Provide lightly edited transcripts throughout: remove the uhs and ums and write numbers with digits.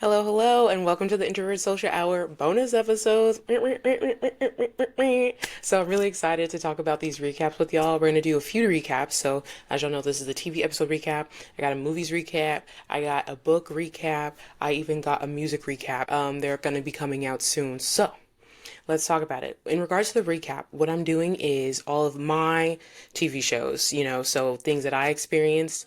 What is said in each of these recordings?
Hello, hello, and welcome to the Introvert Social Hour bonus episodes. So I'm really excited to talk about these recaps with y'all. We're gonna do a few recaps. So as y'all know, this is the TV episode recap. I got a movies recap. I got a book recap. I even got a music recap. They're gonna be coming out soon. So let's talk about it. In regards to the recap, what I'm doing is all of my TV shows, so things that I experienced.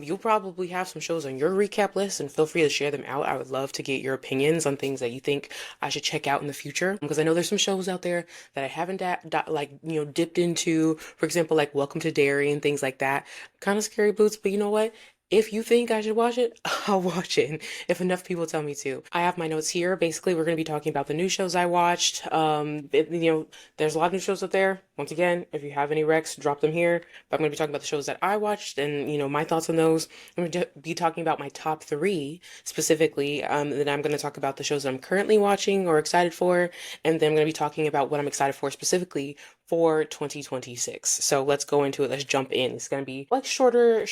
You'll probably have some shows on your recap list, and feel free to share them out. I would love to get your opinions on things that you think I should check out in the future, because I know there's some shows out there that I haven't dipped into. For example, like Welcome to Derry and things like that. Kind of scary boots, but you know what? If you think I should watch it, I'll watch it if enough people tell me to. I have my notes here. Basically, we're going to be talking about the new shows I watched. There's a lot of new shows out there. Once again, if you have any recs, drop them here. But I'm going to be talking about the shows that I watched and, my thoughts on those. I'm going to be talking about my top three specifically. Then I'm going to talk about the shows that I'm currently watching or excited for. And then I'm going to be talking about what I'm excited for specifically for 2026. So let's go into it. Let's jump in. It's going to be like shorter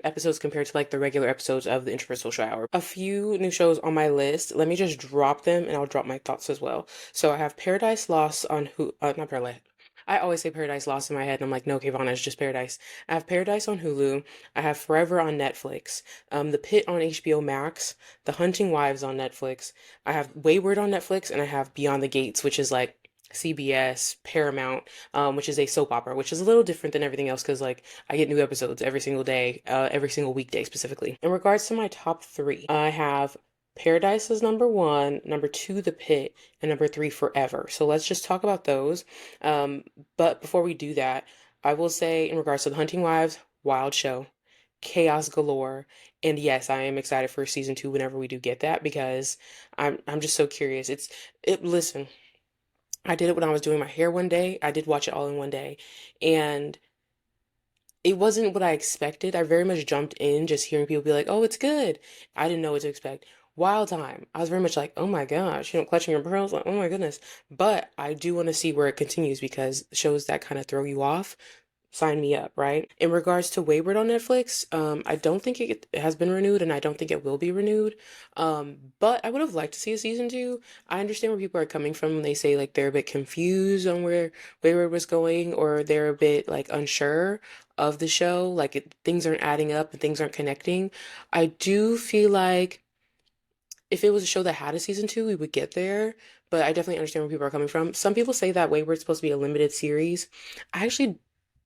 episodes compared to like the regular episodes of the Introvert Social Hour. A few new shows on my list. Let me just drop them and I'll drop my thoughts as well. So I have Paradise Lost on not Paradise. I always say Paradise Lost in my head, and I'm like, no, Kayvana, it's just Paradise. I have Paradise on Hulu. I have Forever on Netflix. The Pit on HBO Max. The Hunting Wives on Netflix. I have Wayward on Netflix, and I have Beyond the Gates, which is like CBS, Paramount, which is a soap opera, which is a little different than everything else because like I get new episodes every single day, every single weekday specifically. In regards to my top three, I have Paradise is number one, number two, The Pit, and number three, Forever. So let's just talk about those. But before we do that, I will say in regards to The Hunting Wives, wild show, chaos galore, and yes, I am excited for season two whenever we do get that because I'm just so curious. Listen. I did it when I was doing my hair one day. I did watch it all in one day. And it wasn't what I expected. I very much jumped in just hearing people be like, oh, it's good. I didn't know what to expect. Wild time. I was very much like, oh my gosh, clutching your pearls. Like, oh my goodness. But I do want to see where it continues because shows that kind of throw you off, sign me up, right? In regards to Wayward on Netflix, I don't think it has been renewed and I don't think it will be renewed. But I would have liked to see a season two. I understand where people are coming from when they say like they're a bit confused on where Wayward was going or they're a bit like unsure of the show, like things aren't adding up and things aren't connecting. I do feel like if it was a show that had a season two, we would get there. But I definitely understand where people are coming from. Some people say that Wayward's supposed to be a limited series. I actually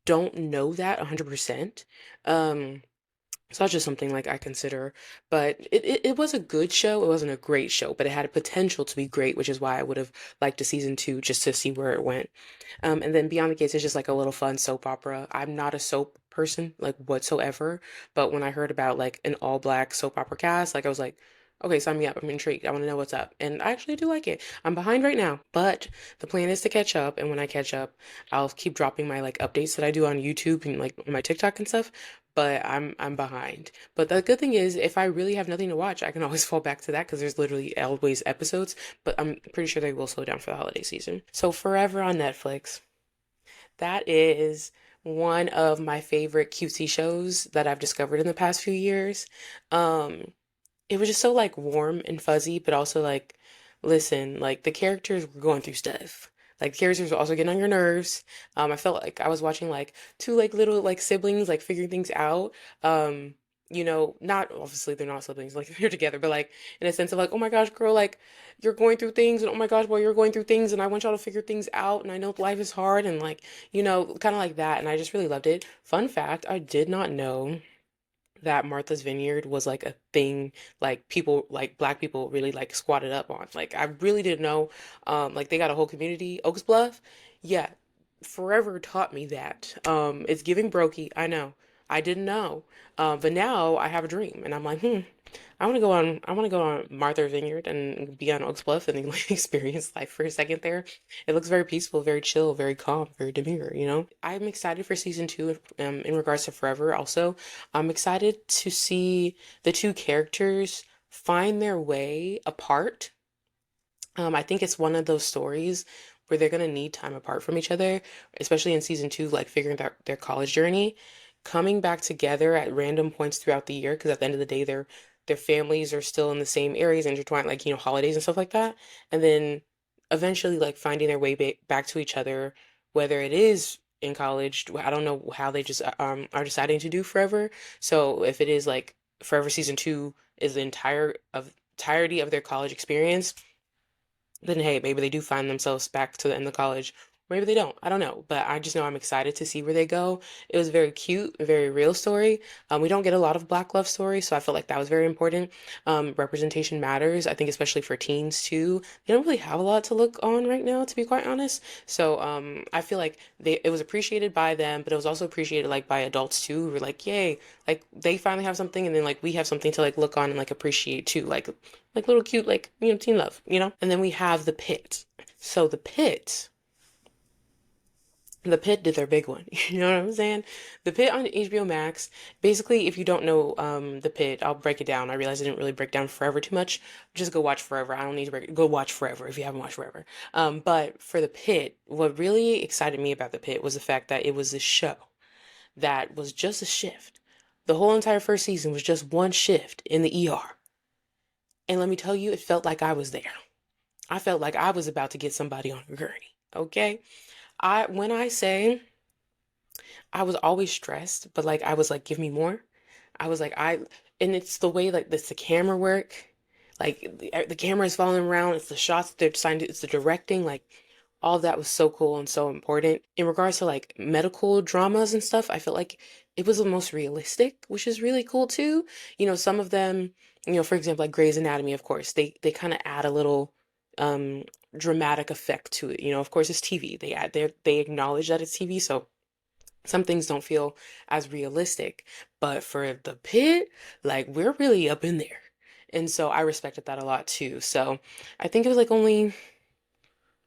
don't know that 100%. Um, so that's just something like I consider. But it was a good show. It wasn't a great show, but it had a potential to be great, which is why I would have liked a season two just to see where it went. And then Beyond the Gates is just like a little fun soap opera. I'm not a soap person like whatsoever, but when I heard about like an all black soap opera cast, like I was like, okay, sign me up. I'm intrigued. I want to know what's up. And I actually do like it. I'm behind right now, but the plan is to catch up. And when I catch up, I'll keep dropping my like updates that I do on YouTube and like on my TikTok and stuff. But I'm behind. But the good thing is, if I really have nothing to watch, I can always fall back to that because there's literally always episodes. But I'm pretty sure they will slow down for the holiday season. So Forever on Netflix. That is one of my favorite cutesy shows that I've discovered in the past few years. Um, it was just so like warm and fuzzy, but also like, listen, like the characters were going through stuff. Like the characters were also getting on your nerves. I felt like I was watching like two like little like siblings like figuring things out. Um, not obviously they're not siblings, like they're together, but like in a sense of like, oh my gosh, girl, like you're going through things, and oh my gosh, boy, you're going through things, and I want y'all to figure things out, and I know life is hard, and like, kind of like that, and I just really loved it. Fun fact, I did not know that Martha's Vineyard was like a thing like people like black people really like squatted up on. Like I really didn't know. Like they got a whole community. Oaks Bluff, yeah, forever taught me that. It's giving brokey, I know. I didn't know. But now I have a dream and I'm like, I want to go on Martha's Vineyard and be on Oaks Bluff and like experience life for a second there. It looks very peaceful, very chill, very calm, very demure. I'm excited for season two in regards to Forever also. I'm excited to see the two characters find their way apart. I think it's one of those stories where they're gonna need time apart from each other, especially in season two, like figuring out their college journey, coming back together at random points throughout the year, because at the end of the day, they're their families are still in the same areas, intertwined, like, holidays and stuff like that. And then eventually, like, finding their way back to each other, whether it is in college. I don't know how they just are deciding to do Forever. So if it is like Forever season two is the entirety of their college experience, then hey, maybe they do find themselves back to the end of college. Maybe they don't. I don't know. But I just know I'm excited to see where they go. It was a very cute, a very real story. We don't get a lot of Black love stories, so I felt like that was very important. Representation matters. I think especially for teens too. They don't really have a lot to look on right now, to be quite honest. So I feel like it was appreciated by them, but it was also appreciated like by adults too, who were like, yay, like they finally have something, and then like we have something to like look on and like appreciate too. Like little cute, like, teen love. And then we have The Pitt. So The Pitt did their big one. You know what I'm saying? The Pitt on HBO Max. Basically, if you don't know The Pitt, I'll break it down. I realize I didn't really break down Forever too much. Just go watch Forever. I don't need to go watch Forever if you haven't watched Forever. But for The Pitt, what really excited me about The Pitt was the fact that it was a show that was just a shift. The whole entire first season was just one shift in the ER. And let me tell you, it felt like I was there. I felt like I was about to get somebody on a gurney. Okay. When I say I was always stressed, but like I was like, give me more. I was like, and it's the way like this, the camera work, like the camera is following around. It's the shots that they're deciding to, it's the directing, like all of that was so cool and so important. In regards to like medical dramas and stuff, I felt like it was the most realistic, which is really cool too. Some of them, for example, like Grey's Anatomy, of course, they kind of add a little um dramatic effect to it. Of course it's TV. They acknowledge that it's TV, so some things don't feel as realistic. But for The Pitt, like we're really up in there. And so I respected that a lot too. So I think it was like only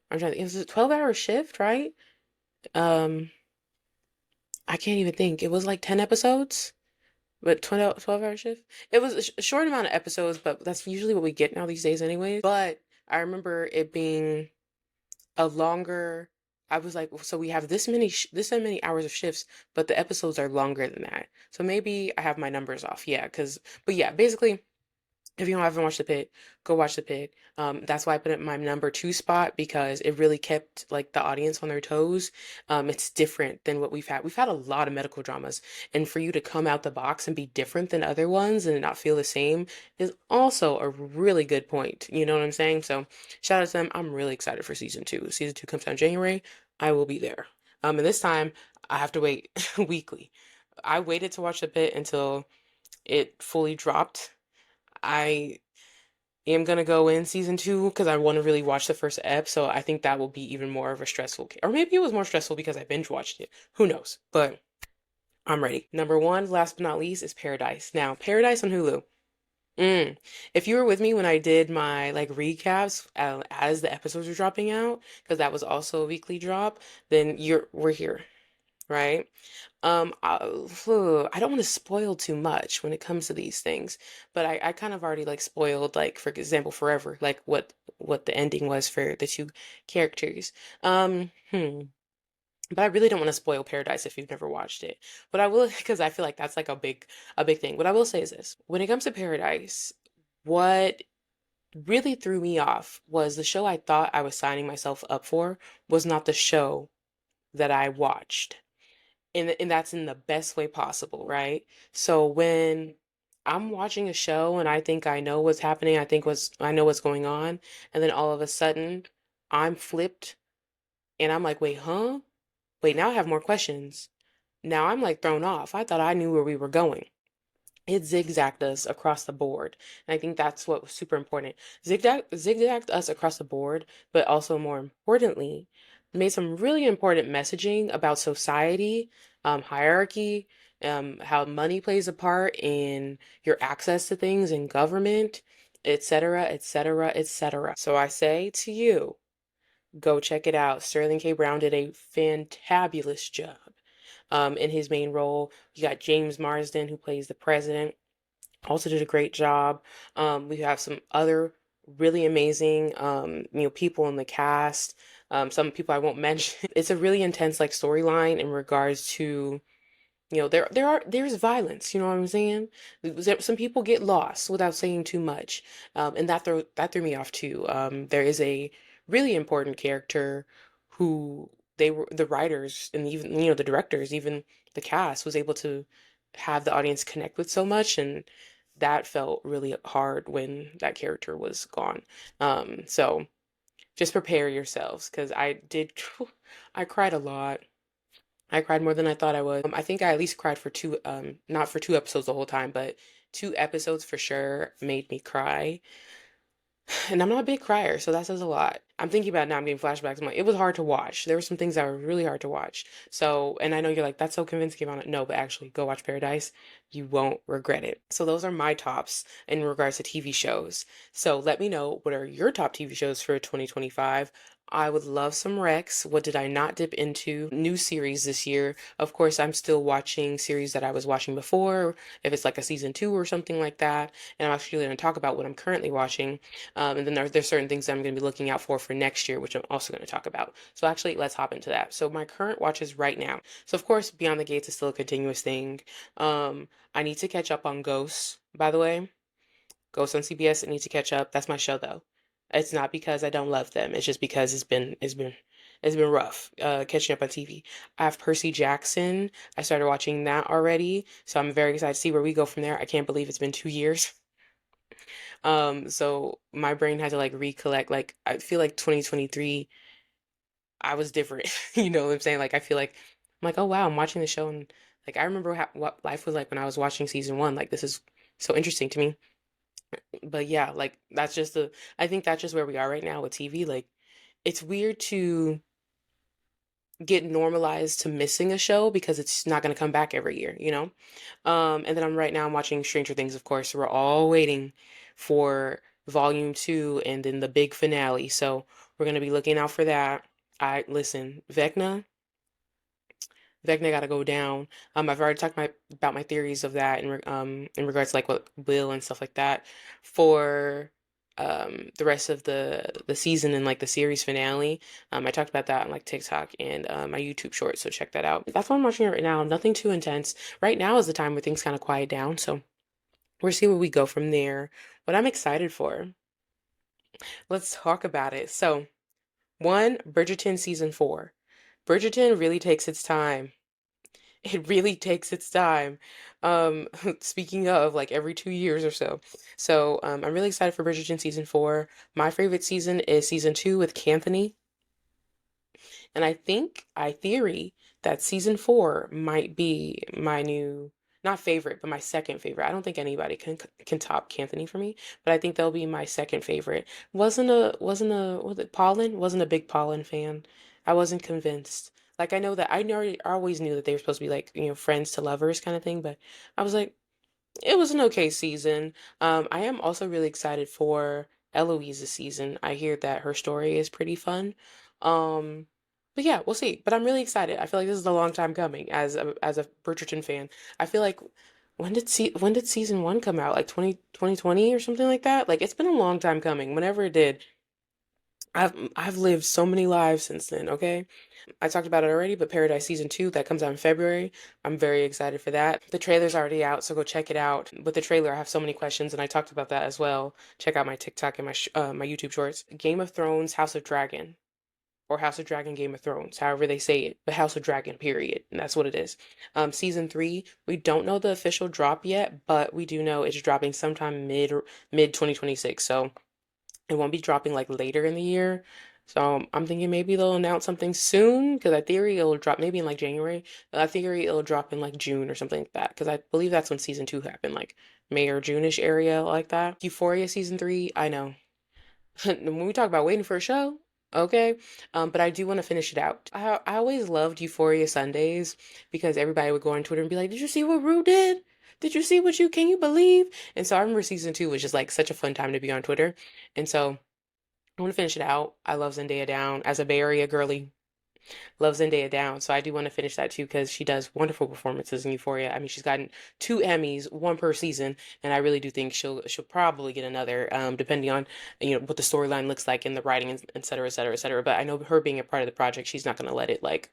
I'm trying to, it was a 12-hour shift, right? Um, I can't even think. It was like 10 episodes, but 12-hour shift. It was a short amount of episodes, but that's usually what we get now these days anyway. But I remember it being a longer, I was like, so we have this many hours of shifts, but the episodes are longer than that. So maybe I have my numbers off. Yeah, but yeah, basically if you haven't watched The Pitt, go watch The Pitt. That's why I put it in my number two spot because it really kept like the audience on their toes. It's different than what we've had. We've had a lot of medical dramas, and for you to come out the box and be different than other ones and not feel the same is also a really good point. You know what I'm saying? So shout out to them. I'm really excited for season two. Season two comes out in January. I will be there. And this time I have to wait weekly. I waited to watch The Pitt until it fully dropped. I am gonna go in season two because I want to really watch the first ep. So I think that will be even more of a stressful, or maybe it was more stressful because I binge watched it. Who knows? But I'm ready. Number one, last but not least, is Paradise. Now, Paradise on Hulu. Mm. If you were with me when I did my like recaps as the episodes were dropping out, because that was also a weekly drop, then we're here, right? I don't want to spoil too much when it comes to these things, but I kind of already like spoiled, like for example, Forever, like what the ending was for the two characters. But I really don't want to spoil Paradise if you've never watched it. But I will, because I feel like that's like a big thing. What I will say is this: when it comes to Paradise, what really threw me off was the show I thought I was signing myself up for was not the show that I watched, and that's in the best way possible, right? So when I'm watching a show and I think I know what's happening, I know what's going on, and then all of a sudden I'm flipped and I'm like, wait, huh? Wait, now I have more questions. Now I'm like thrown off. I thought I knew where we were going. It zigzagged us across the board. And I think that's what was super important. Zigzagged us across the board, but also more importantly, made some really important messaging about society, hierarchy, how money plays a part in your access to things in government, etc., etc., etc. So I say to you, go check it out. Sterling K. Brown did a fantabulous job in his main role. You got James Marsden, who plays the president, also did a great job. We have some other really amazing, people in the cast. Some people I won't mention. It's a really intense like storyline in regards to There's violence, you know what I'm saying? Some people get lost without saying too much. And that threw me off too. There is a really important character who they were the writers and even the directors, even the cast was able to have the audience connect with so much, and that felt really hard when that character was gone. So just prepare yourselves because I cried a lot. I cried more than I thought I would. I think I at least cried for two, not for 2 episodes the whole time, but 2 episodes for sure made me cry. And I'm not a big crier, so that says a lot. I'm thinking about it now, I'm getting flashbacks. I'm like, it was hard to watch. There were some things that were really hard to watch. So, and I know you're like, that's so convincing about it. No, but actually, go watch Paradise. You won't regret it. So, those are my tops in regards to TV shows. So, let me know what are your top TV shows for 2025. I would love some Rex. What did I not dip into? New series this year. Of course, I'm still watching series that I was watching before, if it's like a season two or something like that. And I'm actually going to talk about what I'm currently watching. And then there's certain things that I'm going to be looking out for next year, which I'm also going to talk about. So actually, let's hop into that. So my current watches right now. So of course, Beyond the Gates is still a continuous thing. I need to catch up on Ghosts, by the way. Ghosts on CBS. I need to catch up. That's my show though. It's not because I don't love them. It's just because it's been rough catching up on TV. I have Percy Jackson. I started watching that already, so I'm very excited to see where we go from there. I can't believe it's been 2 years. So my brain had to like recollect. Like I feel like 2023, I was different. You know what I'm saying? Like I feel like I'm like, oh wow, I'm watching the show and like I remember what life was like when I was watching season one. Like this is so interesting to me. But yeah, like I think that's just where we are right now with TV. Like it's weird to get normalized to missing a show because it's not going to come back every year, you know? And then right now I'm watching Stranger Things, of course. We're all waiting for volume two and then the big finale. So we're going to be looking out for that. Listen, Vecna got to go down. I've already talked about my theories of that in regards to like what will and stuff like that for the rest of the season and like the series finale. I talked about that on like TikTok and my YouTube short, so check that out. That's what I'm watching right now. Nothing too intense. Right now is the time where things kind of quiet down, so we'll see where we go from there. What I'm excited for. Let's talk about it. So, one, Bridgerton season 4. Bridgerton really takes its time. It really takes its time. Speaking of, like every 2 years or so. So, I'm really excited for Bridgerton season 4. My favorite season is season 2 with Canthony. And I theory that season 4 might be my new, not favorite, but my second favorite. I don't think anybody can top Canthony for me, but I think they'll be my second favorite. Was it Pollen? Wasn't a big Pollen fan. I wasn't convinced. Like I always knew that they were supposed to be like, friends to lovers kind of thing, but I was like, it was an okay season. I am also really excited for Eloise's season. I hear that her story is pretty fun. Um, but yeah, we'll see. But I'm really excited. I feel like this is a long time coming as a Bridgerton fan. I feel like when did season one come out? Like 2020 or something like that? Like it's been a long time coming. Whenever it did, I've lived so many lives since then, okay? I talked about it already, but Paradise season 2 that comes out in February. I'm very excited for that. The trailer's already out, so go check it out. With the trailer, I have so many questions, and I talked about that as well. Check out my TikTok and my YouTube shorts. Game of Thrones, House of Dragon, or House of Dragon, Game of Thrones, however they say it, but House of Dragon, period. And that's what it is. Season 3, we don't know the official drop yet, but we do know it's dropping sometime mid 2026. So it won't be dropping like later in the year. So I'm thinking maybe they'll announce something soon because I theory it'll drop maybe in like January. I theory it'll drop in like June or something like that because I believe that's when season 2 happened, like May or June-ish area like that. Euphoria season 3, I know. When we talk about waiting for a show, okay. But I do want to finish it out. I always loved Euphoria Sundays because everybody would go on Twitter and be like, "Did you see what Rue did? Did you see what you can you believe?" And so I remember season 2 was just like such a fun time to be on Twitter. And so I want to finish it out. I love Zendaya down as a Bay Area girly. Love Zendaya down, so I do want to finish that too because she does wonderful performances in Euphoria. I mean, she's gotten 2 Emmys, one per season, and I really do think she'll probably get another, depending on what the storyline looks like and the writing and et cetera, et cetera, et cetera. But I know her being a part of the project, she's not gonna let it like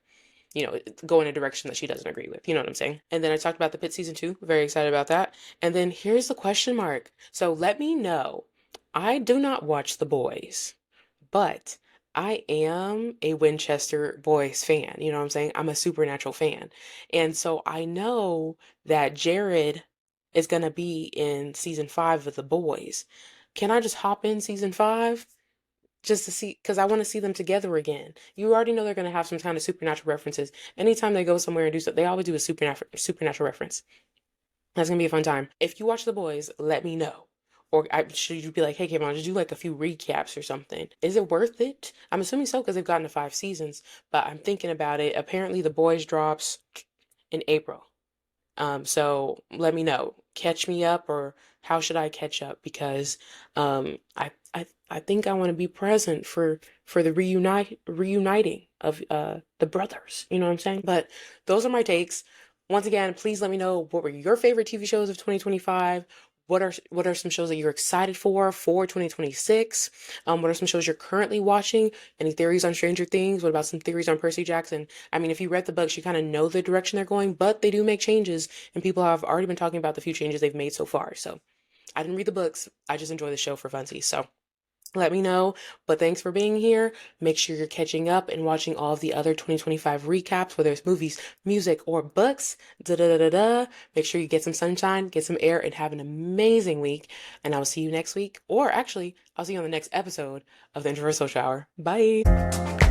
go in a direction that she doesn't agree with. You know what I'm saying? And then I talked about the Pit season 2. Very excited about that. And then here's the question mark. So let me know. I do not watch The Boys, but I am a Winchester Boys fan. You know what I'm saying? I'm a Supernatural fan. And so I know that Jared is going to be in season 5 of The Boys. Can I just hop in season 5? Just to see, because I want to see them together again. You already know they're going to have some kind of supernatural references. Anytime they go somewhere and do something, they always do a supernatural reference. That's going to be a fun time. If you watch The Boys, let me know. Or should you be like, hey, Kayvon, just do like a few recaps or something? Is it worth it? I'm assuming so because they've gotten to 5 seasons, but I'm thinking about it. Apparently, The Boys drops in April. So let me know. Catch me up, or how should I catch up? Because I think I want to be present for the reuniting of the brothers. You know what I'm saying? But those are my takes. Once again, please let me know what were your favorite TV shows of 2025. What are some shows that you're excited for 2026? What are some shows you're currently watching? Any theories on Stranger Things? What about some theories on Percy Jackson? I mean, if you read the books, you kind of know the direction they're going, but they do make changes, and people have already been talking about the few changes they've made so far. So I didn't read the books. I just enjoy the show for funsies. So let me know. But thanks for being here. Make sure you're catching up and watching all of the other 2025 recaps, whether it's movies, music, or books. Da da da da da. Make sure you get some sunshine, get some air, and have an amazing week. And I will see you next week. Or actually, I'll see you on the next episode of the Introverso Shower. Bye.